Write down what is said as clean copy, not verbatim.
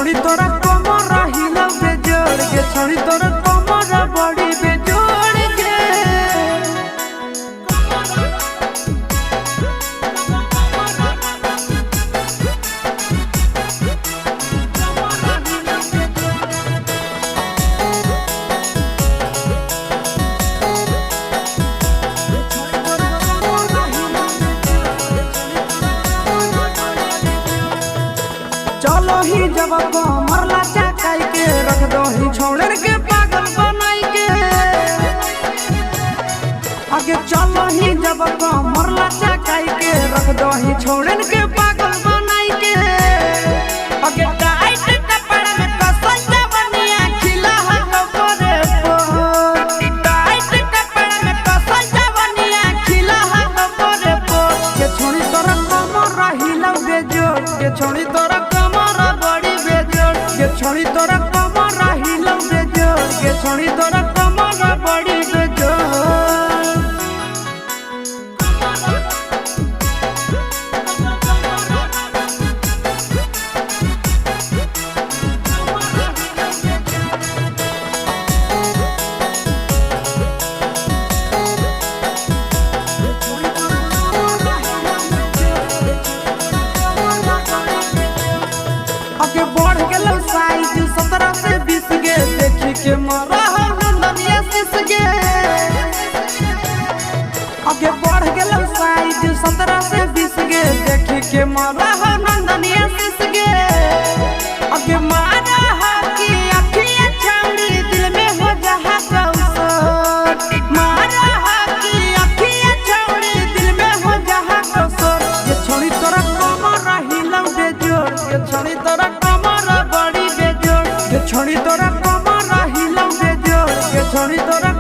छोड़ी तोरा कमर हिला बेजोड़ के छोड़ी तोरा कमर बड़ी बेजोड़ के चलो ही जब कमर लाचा काई के रख दो ही छोड़र के पागल बनाई के आगे चलो ही जब कमर लाचा काई के रख दो ही छोड़र के पागल बनाई के आगे टाइट कपड़ा में कसल जवनिया खिला है कपड़े पर टाइट कपड़ा में कसल जवनिया खिला है कपड़े पर के छोड़ी तोरा कमर हिला बेजोड़ के छोड़ी तोरा छोड़ी तोरा कमर हिला बेजोड़ के छोड़ी तोरा कमर बड़ी बेजोड़ आगे बढ़ गेल साइज 17 से 20 के देखी के मरा नंदनिया सिस गे आगे बढ़ गेल साइज 17 से 20 के देखी के मरा नंदनिया सिस गे आगे मारा हाकी अखियां छाड़ी दिल में हो जहा कौसर मारा हाकी अखियां छाड़ी दिल में हो जहा कौसर ये छोड़ी तोरा कमर हिला बेजोड़ ये छोड़ी तोरा छोड़ी तोरा कमर हिला बेजोड़ के छोड़ी तोरा